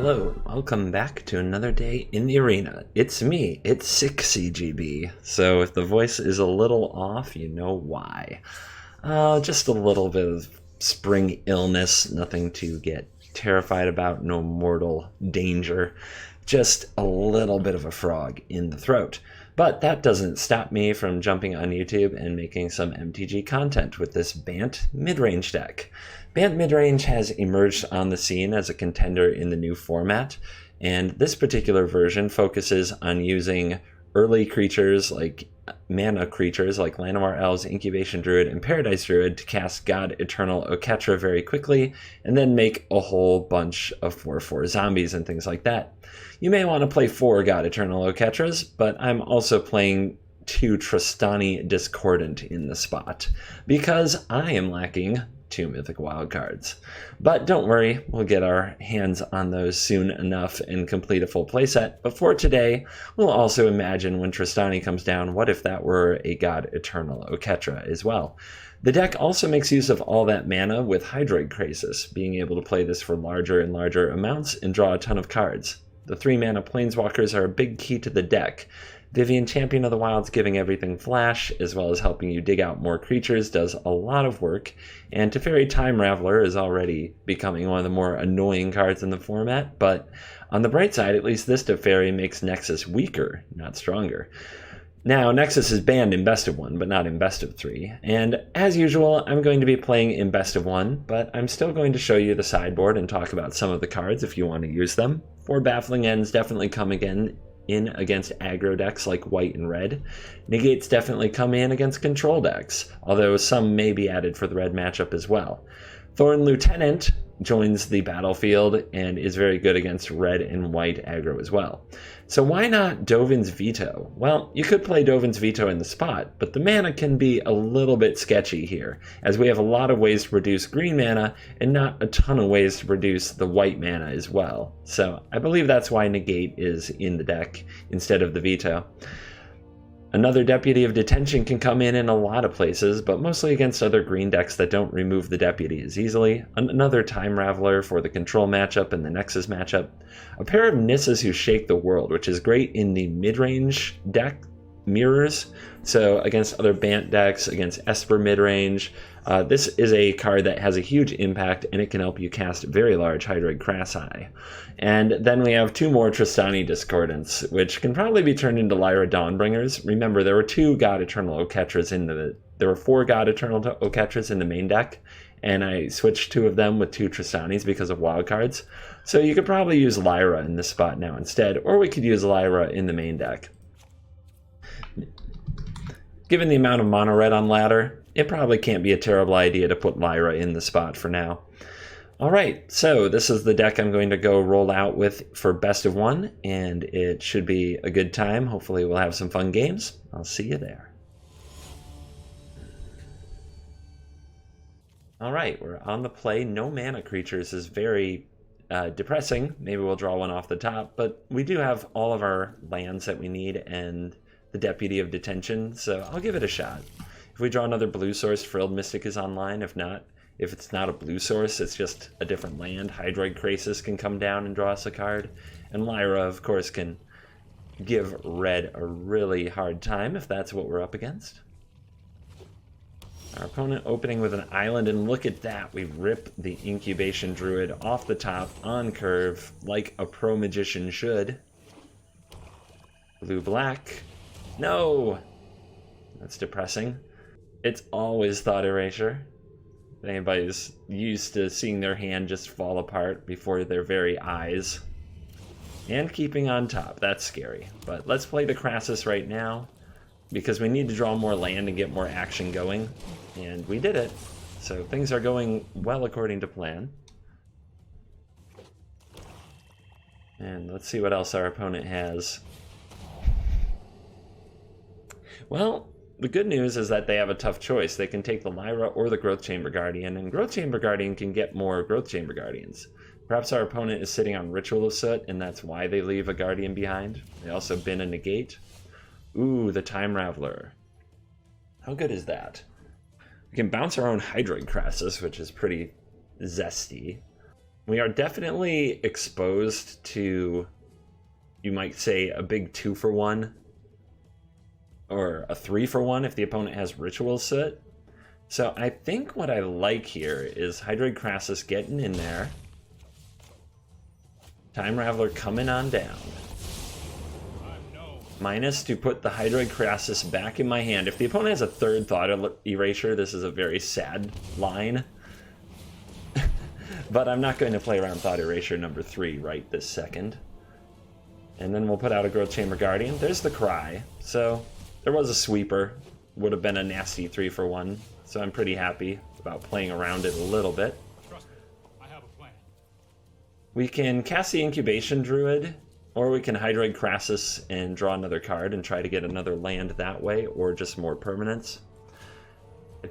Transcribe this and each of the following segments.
Hello, welcome back to another day in the arena. It's me, it's 6CGB. So if the voice is a little off, you know why. Just a little bit of spring illness, nothing to get terrified about, no mortal danger. Just a little bit of a frog in the throat. But that doesn't stop me from jumping on YouTube and making some MTG content with this Bant Midrange deck. Bant Midrange has emerged on the scene as a contender in the new format, and this particular version focuses on using early creatures like mana creatures like Llanowar Elves, Incubation Druid, and Paradise Druid to cast God Eternal Oketra very quickly, and then make a whole bunch of 4/4 zombies and things like that. You may want to play 4 God Eternal Oketras, but I'm also playing 2 Tristani Discordant in the spot, because I am lacking 2 Mythic Wildcards. But don't worry, we'll get our hands on those soon enough and complete a full playset. But for today, we'll also imagine when Tristani comes down, what if that were a God Eternal Oketra as well? The deck also makes use of all that mana with Hydroid Krasis, being able to play this for larger and larger amounts and draw a ton of cards. The 3 mana Planeswalkers are a big key to the deck. Vivien, Champion of the Wilds, giving everything flash, as well as helping you dig out more creatures, does a lot of work, and Teferi Time Raveler is already becoming one of the more annoying cards in the format, but on the bright side, at least this Teferi makes Nexus weaker, not stronger. Now, Nexus is banned in Best of 1, but not in Best of 3, and as usual, I'm going to be playing in Best of 1, but I'm still going to show you the sideboard and talk about some of the cards if you want to use them. 4 Baffling Ends definitely come again in against aggro decks like white and red. Negates definitely come in against control decks, although some may be added for the red matchup as well. Thorn Lieutenant joins the battlefield and is very good against red and white aggro as well. So why not Dovin's Veto? Well, you could play Dovin's Veto in the spot, but the mana can be a little bit sketchy here, as we have a lot of ways to produce green mana and not a ton of ways to produce the white mana as well. So I believe that's why Negate is in the deck instead of the Veto. Another Deputy of Detention can come in a lot of places, but mostly against other green decks that don't remove the Deputy as easily. Another Time Raveler for the control matchup and the Nexus matchup. A pair of Nissas who shake the world, which is great in the mid-range deck mirrors. So against other Bant decks, against Esper midrange, this is a card that has a huge impact and it can help you cast very large Hydroid Krasi. And then we have 2 more Tristani Discordants, which can probably be turned into Lyra Dawnbringers. Remember, there were 2 God Eternal Oketras there were 4 God Eternal Oketras in the main deck, and I switched 2 of them with 2 Tristanis because of wildcards. So you could probably use Lyra in this spot now instead, or we could use Lyra in the main deck. Given the amount of mono red on ladder, it probably can't be a terrible idea to put Lyra in the spot for now. Alright, so this is the deck I'm going to go roll out with for Best of 1, and it should be a good time. Hopefully we'll have some fun games. I'll see you there. Alright, we're on the play. No mana creatures is very depressing. Maybe we'll draw one off the top, but we do have all of our lands that we need and the Deputy of Detention, so I'll give it a shot. If we draw another blue source, Frilled Mystic is online. If it's not a blue source, it's just a different land, Hydroid Krasis can come down and draw us a card. And Lyra, of course, can give red a really hard time if that's what we're up against. Our opponent opening with an island, and look at that. We rip the Incubation Druid off the top on curve like a pro magician should. Blue-black. No! That's depressing. It's always Thought Erasure. If anybody's used to seeing their hand just fall apart before their very eyes. And keeping on top, that's scary. But let's play the Krasis right now, because we need to draw more land and get more action going. And we did it. So things are going well according to plan. And let's see what else our opponent has. Well, the good news is that they have a tough choice. They can take the Lyra or the Growth Chamber Guardian, and Growth Chamber Guardian can get more Growth Chamber Guardians. Perhaps our opponent is sitting on Ritual of Soot, and that's why they leave a Guardian behind. They also bin a Negate. Ooh, the Time Raveler. How good is that? We can bounce our own Hydroid Krasis, which is pretty zesty. We are definitely exposed to, you might say, a big 2-for-1 or a 3-for-1 if the opponent has Ritual Soot. So I think what I like here is Hydroid Crassus getting in there, Time Raveler coming on down, minus to put the Hydroid Crassus back in my hand. If the opponent has a third Thought Erasure, this is a very sad line. But I'm not going to play around Thought Erasure number 3 right this second. And then we'll put out a Growth Chamber Guardian. There's the Cry. So there was a sweeper. Would have been a nasty 3-for-1. So I'm pretty happy about playing around it a little bit. Trust me, I have a plan. We can cast the Incubation Druid, or we can Hydroid Crassus and draw another card and try to get another land that way, or just more permanents.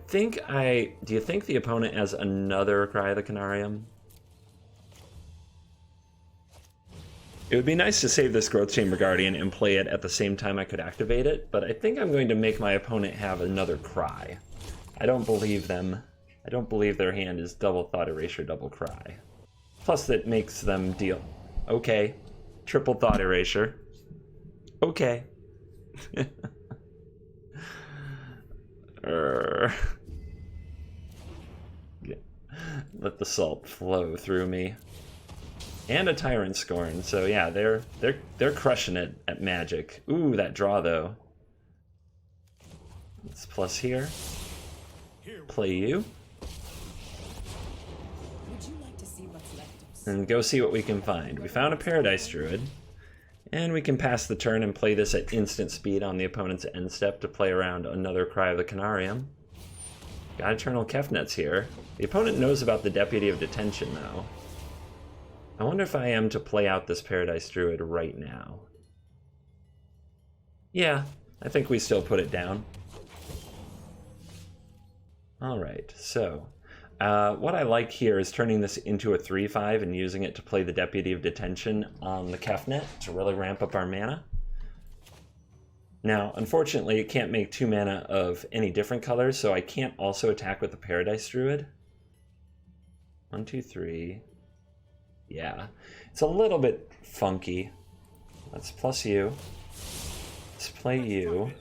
Do you think the opponent has another Cry of the Canarium? It would be nice to save this Growth Chamber Guardian and play it at the same time I could activate it, but I think I'm going to make my opponent have another Cry. I don't believe them. I don't believe their hand is double Thought Erasure, double Cry. Plus that makes them deal. Okay. Triple Thought Erasure. Okay. Let the salt flow through me. And a Tyrant Scorn. So yeah, they're crushing it at Magic. Ooh, that draw though. Let's plus here. Play you. And go see what we can find. We found a Paradise Druid. And we can pass the turn and play this at instant speed on the opponent's end step to play around another Cry of the Canarium. Got Eternal Kefnets here. The opponent knows about the Deputy of Detention, though. I wonder if I am to play out this Paradise Druid right now. Yeah, I think we still put it down. Alright, so what I like here is turning this into a 3/5 and using it to play the Deputy of Detention on the Kefnet to really ramp up our mana. Now, unfortunately, it can't make 2 mana of any different colors, so I can't also attack with the Paradise Druid. 1, 2, 3. Yeah, it's a little bit funky. Let's plus you. Let's play you.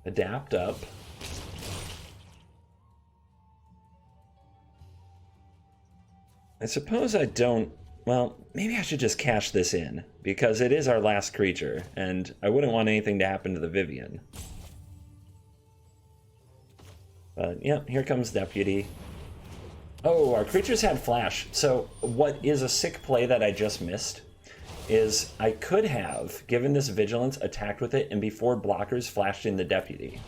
Adapt up. I suppose I don't... Well, maybe I should just cash this in, because it is our last creature, and I wouldn't want anything to happen to the Vivian. But, yeah, here comes Deputy. Oh, our creatures had Flash. So, what is a sick play that I just missed is I could have, given this Vigilance, attacked with it, and before blockers flashed in the Deputy.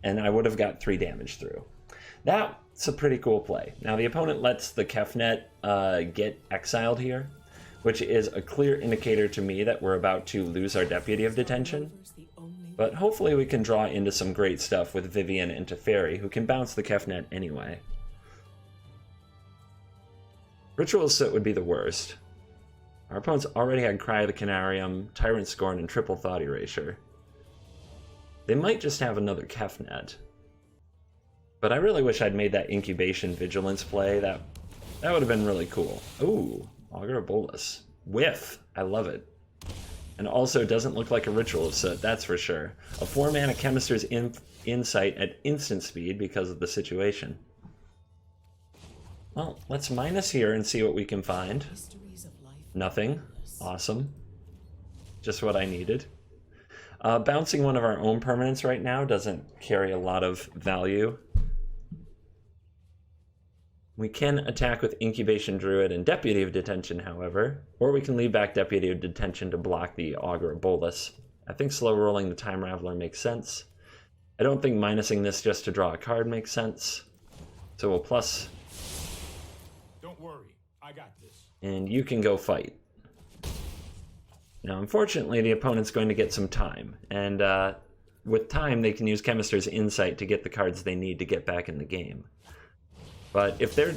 And I would have got 3 damage through. That's a pretty cool play. Now the opponent lets the Kefnet get exiled here, which is a clear indicator to me that we're about to lose our Deputy of Detention. But hopefully we can draw into some great stuff with Vivian and Teferi, who can bounce the Kefnet anyway. Ritual Soot would be the worst. Our opponents already had Cry of the Canarium, Tyrant Scorn, and Triple Thought Erasure. They might just have another Kefnet. But I really wish I'd made that Incubation Vigilance play. That would have been really cool. Ooh, Augur Bolus. Whiff! I love it. And also doesn't look like a Ritual Soot, that's for sure. A 4-mana Chemist's Insight at instant speed because of the situation. Well, let's minus here and see what we can find. Nothing. Awesome. Just what I needed. Bouncing one of our own permanents right now doesn't carry a lot of value. We can attack with Incubation Druid and Deputy of Detention, however, or we can leave back Deputy of Detention to block the Augur Bolus. I think slow rolling the Time Raveler makes sense. I don't think minusing this just to draw a card makes sense. So we'll plus. Don't worry, I got this. And you can go fight. Now, unfortunately, the opponent's going to get some time, and with time, they can use Chemist's Insight to get the cards they need to get back in the game. But if they're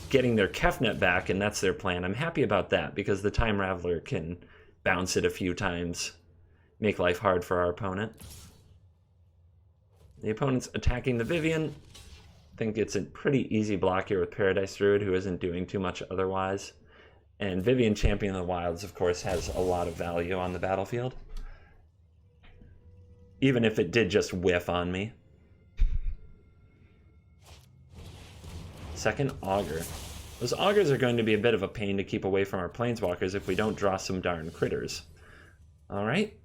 getting their Kefnet back, and that's their plan, I'm happy about that, because the Time Raveler can bounce it a few times, make life hard for our opponent. The opponent's attacking the Vivian. I think it's a pretty easy block here with Paradise Druid, who isn't doing too much otherwise. And Vivian Champion of the Wilds, of course, has a lot of value on the battlefield. Even if it did just whiff on me. Second Augur. Those Augurs are going to be a bit of a pain to keep away from our Planeswalkers if we don't draw some darn critters. Alright.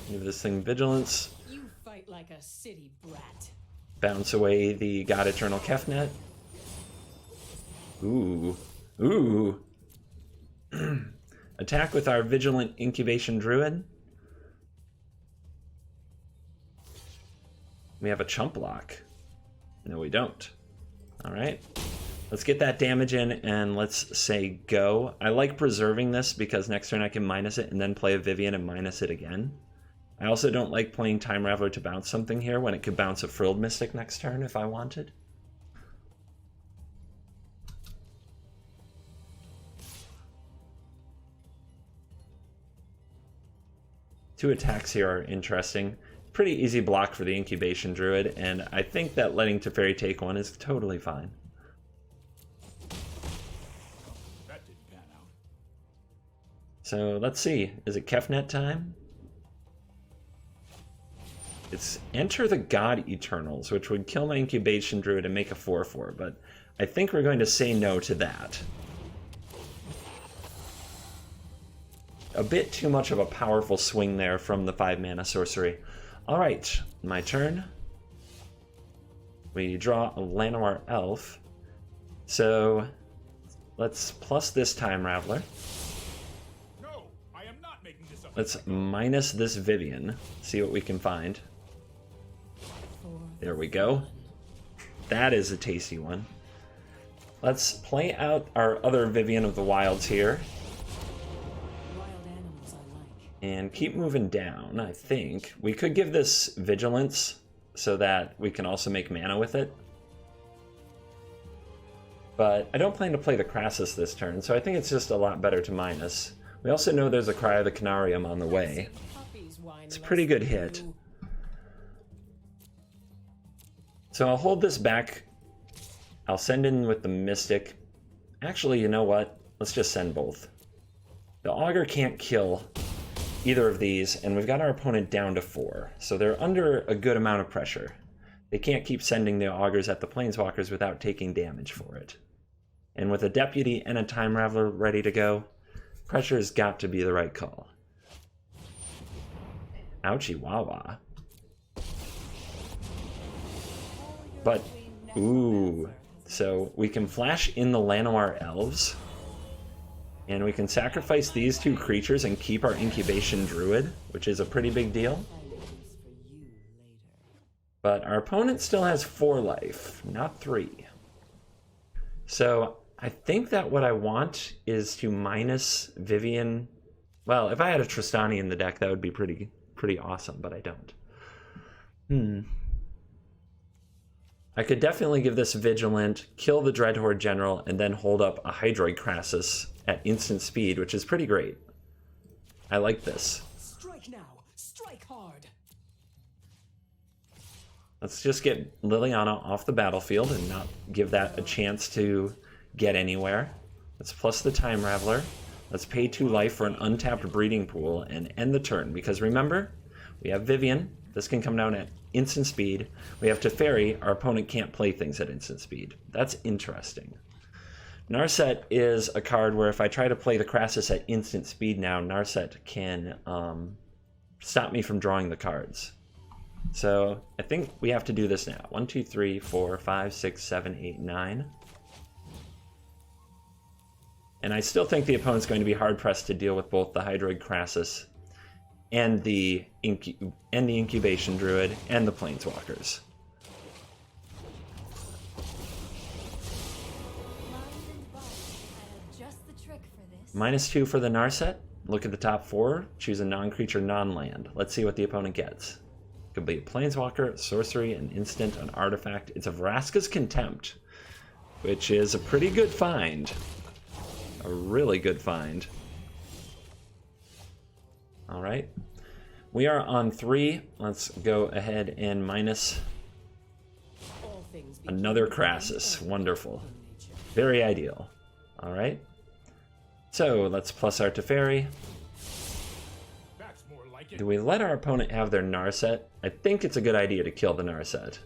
Give this thing Vigilance. You fight like a city brat. Bounce away the God Eternal Kefnet. Ooh. Ooh. Attack with our Vigilant Incubation Druid. We have a chump block. No, we don't. Alright. Let's get that damage in and let's say go. I like preserving this because next turn I can minus it and then play a Vivian and minus it again. I also don't like playing Time Raveler to bounce something here when it could bounce a Frilled Mystic next turn if I wanted. Two attacks here are interesting. Pretty easy block for the Incubation Druid, and I think that letting Teferi take one is totally fine. That didn't pan out. So let's see, is it Kefnet time? It's Enter the God Eternals, which would kill my Incubation Druid and make a 4/4, but I think we're going to say no to that. A bit too much of a powerful swing there from the 5-mana sorcery. Alright, my turn. We draw a Llanowar Elf. So let's plus this Time Raveler. No, I am not making this up. Let's minus this Vivian. See what we can find. There we go. That is a tasty one. Let's play out our other Vivian of the Wilds here. And keep moving down, I think. We could give this Vigilance so that we can also make mana with it. But I don't plan to play the Crassus this turn, so I think it's just a lot better to minus. We also know there's a Cry of the Canarium on the way. It's a pretty good hit. So I'll hold this back. I'll send in with the Mystic. Actually, you know what? Let's just send both. The Augur can't kill either of these, and we've got our opponent down to 4. So they're under a good amount of pressure. They can't keep sending the Augurs at the Planeswalkers without taking damage for it. And with a Deputy and a Time Raveler ready to go, pressure's got to be the right call. Ouchie wah-wah. But, ooh. So we can flash in the Llanowar Elves. And we can sacrifice these two creatures and keep our Incubation Druid, which is a pretty big deal. But our opponent still has 4 life, not 3. So I think that what I want is to minus Vivian. Well, if I had a Tristani in the deck, that would be pretty awesome, but I don't. I could definitely give this Vigilant, kill the Dreadhorde General, and then hold up a Hydroid Crassus at instant speed, which is pretty great. I like this. Strike now, strike hard. Let's just get Liliana off the battlefield and not give that a chance to get anywhere. Let's plus the Time Raveler. Let's pay 2 life for an untapped Breeding Pool and end the turn, because remember, we have Vivian. This can come down at instant speed. We have Teferi. Our opponent can't play things at instant speed. That's interesting. Narset is a card where if I try to play the Crassus at instant speed now, Narset can stop me from drawing the cards. So I think we have to do this now. 1, 2, 3, 4, 5, 6, 7, 8, 9. And I still think the opponent's going to be hard-pressed to deal with both the Hydroid Crassus and the Incubation Druid and the Planeswalkers. -2 for the Narset. Look at the top 4. Choose a non-creature, non-land. Let's see what the opponent gets. Could be a Planeswalker, a Sorcery, an Instant, an Artifact. It's a Vraska's Contempt, which is a pretty good find. A really good find. Alright. We are on 3. Let's go ahead and minus All things begin another with an Crassus. end Wonderful. in nature. Very ideal. Alright. So let's plus our Teferi. That's more like it. Do we let our opponent have their Narset? I think it's a good idea to kill the Narset.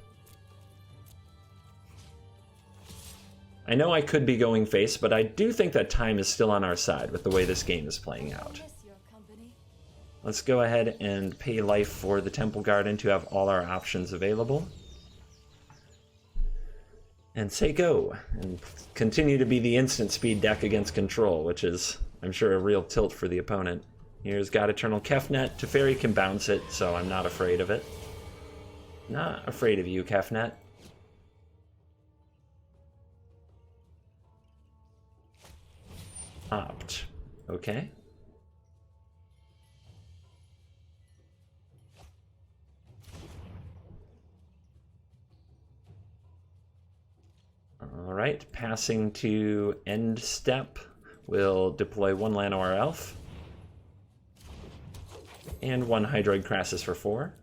I know I could be going face, but I do think that time is still on our side with the way this game is playing out. Miss your company. Let's go ahead and pay life for the Temple Garden to have all our options available. And say go, and continue to be the instant speed deck against control, which is, I'm sure, a real tilt for the opponent. Here's God Eternal Kefnet. Teferi can bounce it, so I'm not afraid of it. Not afraid of you, Kefnet. Opt. Okay. Alright, passing to end step. We'll deploy 1 Llanowar Elf. And 1 Hydroid Crassus for 4.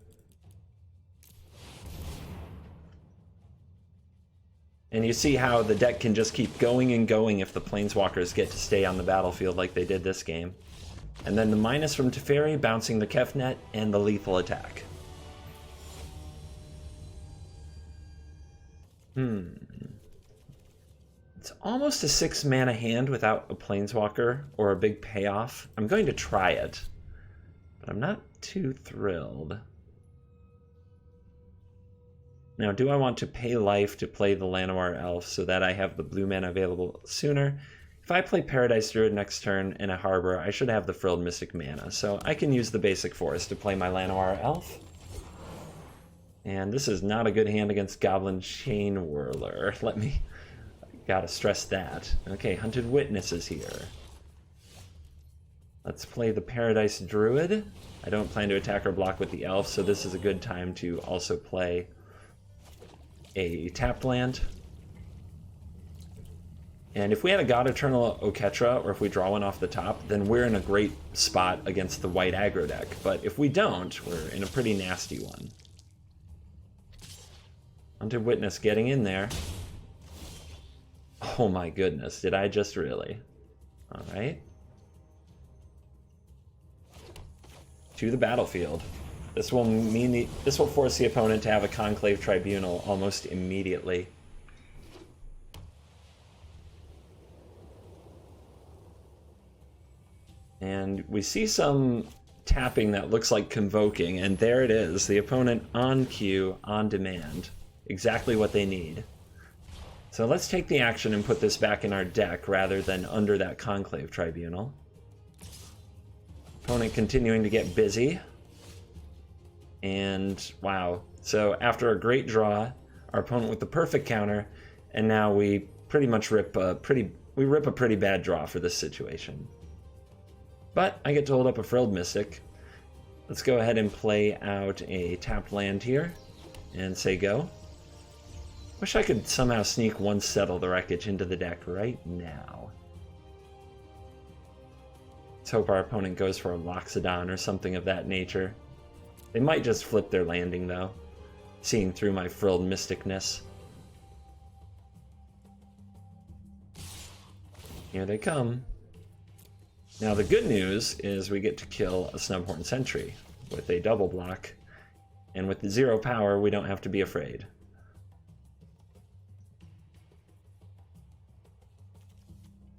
And you see how the deck can just keep going and going if the Planeswalkers get to stay on the battlefield like they did this game. And then the minus from Teferi, bouncing the Kefnet, and the lethal attack. It's almost a 6 mana hand without a Planeswalker or a big payoff. I'm going to try it, but I'm not too thrilled. Now, do I want to pay life to play the Llanowar Elf so that I have the blue mana available sooner? If I play Paradise Druid next turn and a Harbor, I should have the Frilled Mystic mana, so I can use the basic forest to play my Llanowar Elf. And this is not a good hand against Goblin Chain Whirler. Gotta stress that. Okay, Hunted Witness is here. Let's play the Paradise Druid. I don't plan to attack or block with the Elf, so this is a good time to also play a tapped land. And if we had a God Eternal Oketra, or if we draw one off the top, then we're in a great spot against the white aggro deck. But if we don't, we're in a pretty nasty one. Hunted Witness getting in there. Oh my goodness, did I just really? Alright. To the battlefield. This will force the opponent to have a Conclave Tribunal almost immediately. And we see some tapping that looks like Convoking, and there it is, the opponent on cue, on demand. Exactly what they need. So let's take the action and put this back in our deck rather than under that Conclave Tribunal. Opponent continuing to get busy. And wow, so after a great draw, our opponent with the perfect counter, and now we pretty much rip a pretty bad draw for this situation. But I get to hold up a Frilled Mystic. Let's go ahead and play out a tapped land here and say go. Wish I could somehow sneak 1 Settle the Wreckage into the deck right now. Let's hope our opponent goes for a Loxodon or something of that nature. They might just flip their landing, though, seeing through my Frilled Mysticness. Here they come. Now, the good news is we get to kill a Snubhorn Sentry with a double block, and with the 0 power, we don't have to be afraid.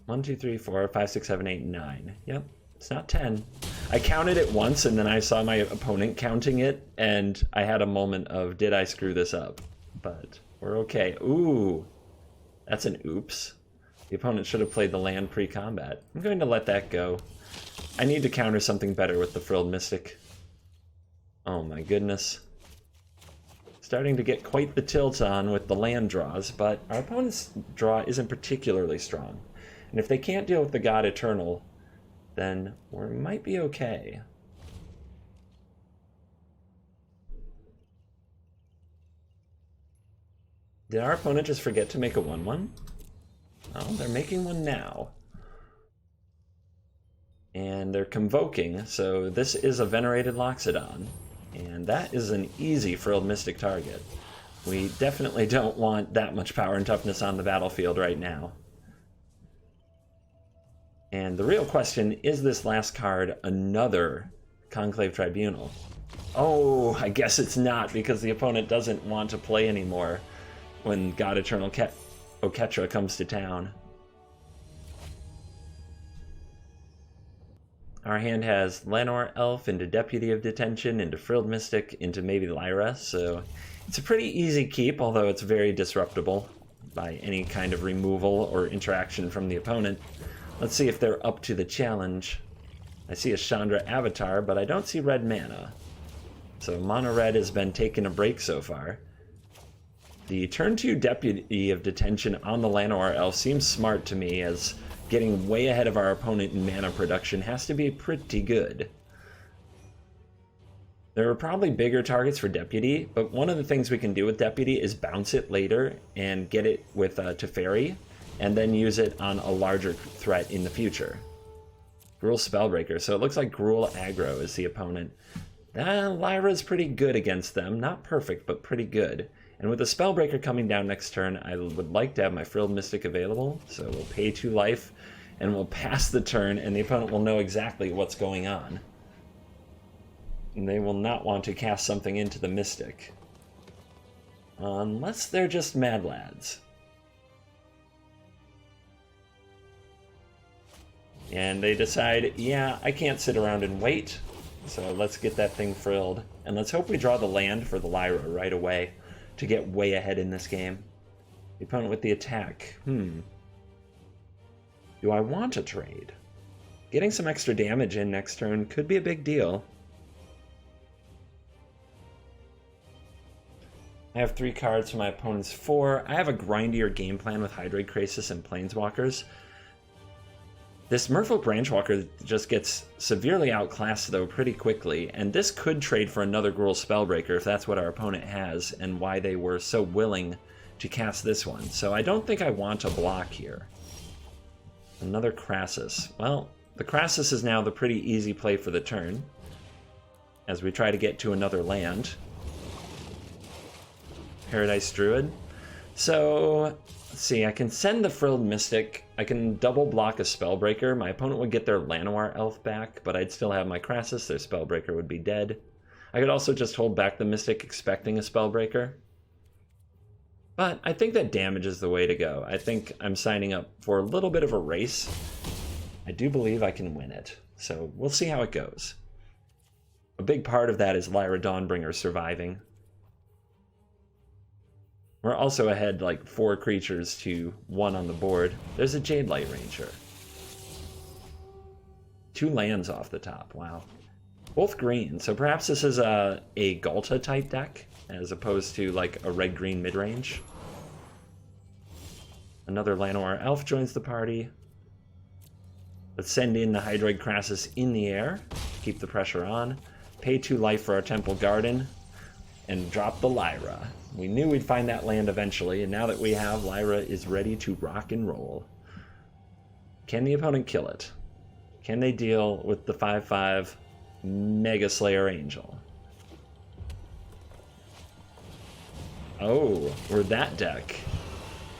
One, 2, 3, 4, 5, 6, 7, 8, 9. Yep, it's not 10. I counted it once, and then I saw my opponent counting it, and I had a moment of, did I screw this up? But we're okay. Ooh, that's an oops. The opponent should have played the land pre-combat. I'm going to let that go. I need to counter something better with the Frilled Mystic. Oh my goodness. Starting to get quite the tilt on with the land draws, but our opponent's draw isn't particularly strong. And if they can't deal with the God Eternal, then we might be okay. Did our opponent just forget to make a 1/1? Oh, they're making one now. And they're convoking, so this is a Venerated Loxodon. And that is an easy Frilled Mystic target. We definitely don't want that much power and toughness on the battlefield right now. And the real question, is this last card another Conclave Tribunal? Oh, I guess it's not, because the opponent doesn't want to play anymore when God Eternal Oketra comes to town. Our hand has Llanowar Elf into Deputy of Detention, into Frilled Mystic, into maybe Lyra, so it's a pretty easy keep, although it's very disruptible by any kind of removal or interaction from the opponent. Let's see if they're up to the challenge. I see a Chandra Avatar, but I don't see red mana. So Mono Red has been taking a break so far. The turn 2 Deputy of Detention on the Llanowar Elf seems smart to me, as getting way ahead of our opponent in mana production has to be pretty good. There are probably bigger targets for Deputy, but one of the things we can do with Deputy is bounce it later and get it with Teferi, and then use it on a larger threat in the future. Gruul Spellbreaker, so it looks like Gruul aggro is the opponent. Lyra's pretty good against them, not perfect, but pretty good. And with the Spellbreaker coming down next turn, I would like to have my Frilled Mystic available, so we'll pay 2 life, and we'll pass the turn, and the opponent will know exactly what's going on. And they will not want to cast something into the Mystic. Unless they're just mad lads. And they decide, yeah, I can't sit around and wait, so let's get that thing frilled. And let's hope we draw the land for the Lyra right away to get way ahead in this game. The opponent with the attack. Do I want to trade? Getting some extra damage in next turn could be a big deal. I have 3 cards for my opponent's 4. I have a grindier game plan with Hydroid Krasis and Planeswalkers. This Merfolk Branchwalker just gets severely outclassed, though, pretty quickly, and this could trade for another Gruul Spellbreaker if that's what our opponent has, and why they were so willing to cast this one. So I don't think I want to block here. Another Krasis. Well, the Krasis is now the pretty easy play for the turn, as we try to get to another land. Paradise Druid. So, let's see, I can send the Frilled Mystic, I can double block a Spellbreaker, my opponent would get their Llanowar Elf back, but I'd still have my Krasis, their Spellbreaker would be dead. I could also just hold back the Mystic expecting a Spellbreaker. But I think that damage is the way to go. I think I'm signing up for a little bit of a race. I do believe I can win it, so we'll see how it goes. A big part of that is Lyra Dawnbringer surviving. We're also ahead like 4 creatures to 1 on the board. There's a Jade Light Ranger. 2 lands off the top, wow. Both green, so perhaps this is a Galta type deck, as opposed to like a red-green midrange. Another Llanowar Elf joins the party. Let's send in the Hydroid Krasis in the air, keep the pressure on. Pay 2 life for our Temple Garden, and drop the Lyra. We knew we'd find that land eventually, and now that we have, Lyra is ready to rock and roll. Can the opponent kill it? Can they deal with the 5/5 Mega Slayer Angel? Oh, we're that deck.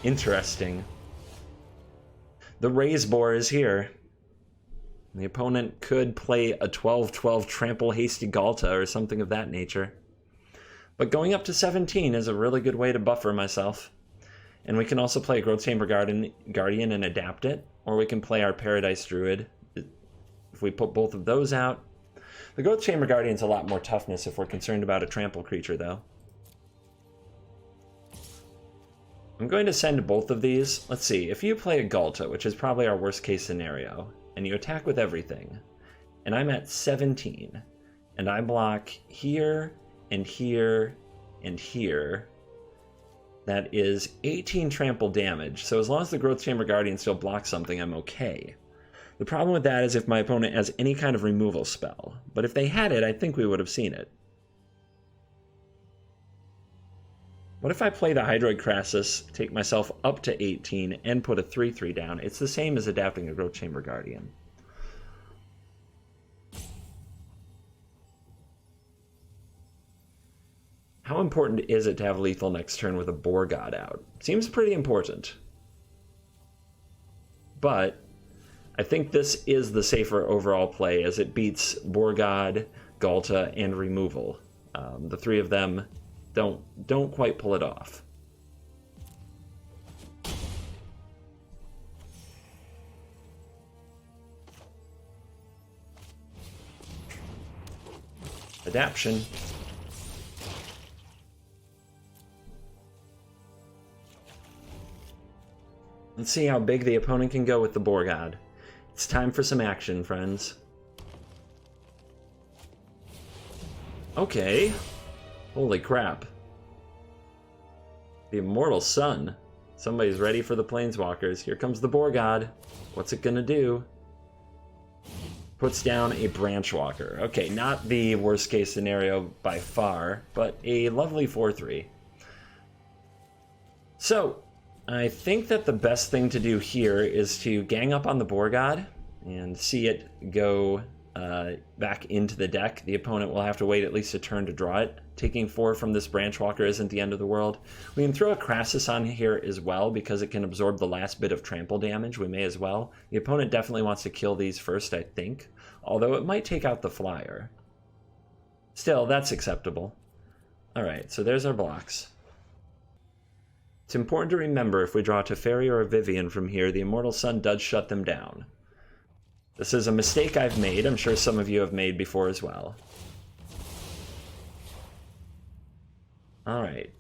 Interesting. The Raise Boar is here. The opponent could play a 12/12 Trample Hasty Galta or something of that nature. But going up to 17 is a really good way to buffer myself. And we can also play a Growth Chamber Guardian and adapt it, or we can play our Paradise Druid. If we put both of those out. The Growth Chamber Guardian's a lot more toughness if we're concerned about a trample creature, though. I'm going to send both of these. Let's see, if you play a Galta, which is probably our worst case scenario, and you attack with everything, and I'm at 17, and I block here, and here, and here, that is 18 trample damage. So as long as the Growth Chamber Guardian still blocks something, I'm okay. The problem with that is if my opponent has any kind of removal spell. But if they had it, I think we would have seen it. What if I play the Hydroid Krasis, take myself up to 18, and put a 3/3 down? It's the same as adapting a Growth Chamber Guardian. How important is it to have lethal next turn with a Boar God out? Seems pretty important. But I think this is the safer overall play as it beats Boar God, Galta, and Removal. The three of them don't quite pull it off. Adaption. Let's see how big the opponent can go with the Boar God. It's time for some action, friends. Okay. Holy crap. The Immortal Sun. Somebody's ready for the Planeswalkers. Here comes the Boar God. What's it gonna do? Puts down a Branchwalker. Okay, not the worst case scenario by far, but a lovely 4/3. So, I think that the best thing to do here is to gang up on the Boar God and see it go back into the deck. The opponent will have to wait at least a turn to draw it. Taking 4 from this Branchwalker isn't the end of the world. We can throw a Crassus on here as well because it can absorb the last bit of trample damage. We may as well. The opponent definitely wants to kill these first, I think, although it might take out the flyer. Still, that's acceptable. Alright, so there's our blocks. It's important to remember if we draw a Teferi or a Vivian from here, the Immortal Sun does shut them down. This is a mistake I've made. I'm sure some of you have made before as well. Alright.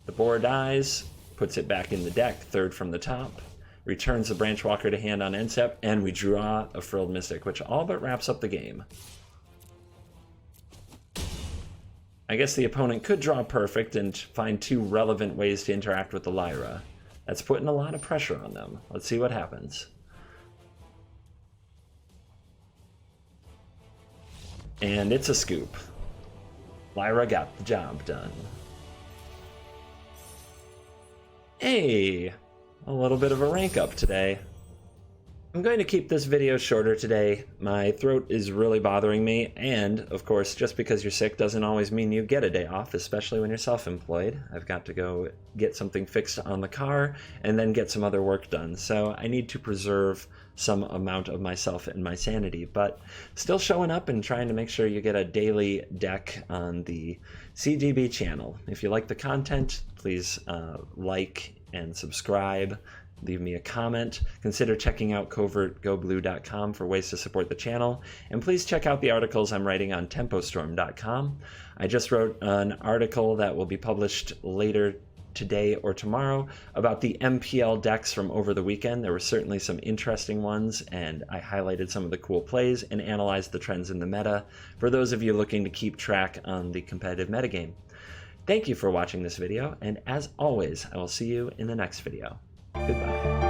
The Boar dies, puts it back in the deck, third from the top, returns the Branchwalker to hand on end step, and we draw a Frilled Mystic, which all but wraps up the game. I guess the opponent could draw perfect and find 2 relevant ways to interact with the Lyra. That's putting a lot of pressure on them. Let's see what happens. And it's a scoop. Lyra got the job done. Hey! A little bit of a rank up today. I'm going to keep this video shorter today. My throat is really bothering me, and, of course, just because you're sick doesn't always mean you get a day off, especially when you're self-employed. I've got to go get something fixed on the car, and then get some other work done, so I need to preserve some amount of myself and my sanity, but still showing up and trying to make sure you get a daily deck on the CGB channel. If you like the content, please like and subscribe. Leave me a comment. Consider checking out covertgoblue.com for ways to support the channel. And please check out the articles I'm writing on tempostorm.com. I just wrote an article that will be published later today or tomorrow about the MPL decks from over the weekend. There were certainly some interesting ones, and I highlighted some of the cool plays and analyzed the trends in the meta for those of you looking to keep track on the competitive metagame. Thank you for watching this video, and as always, I will see you in the next video. Goodbye.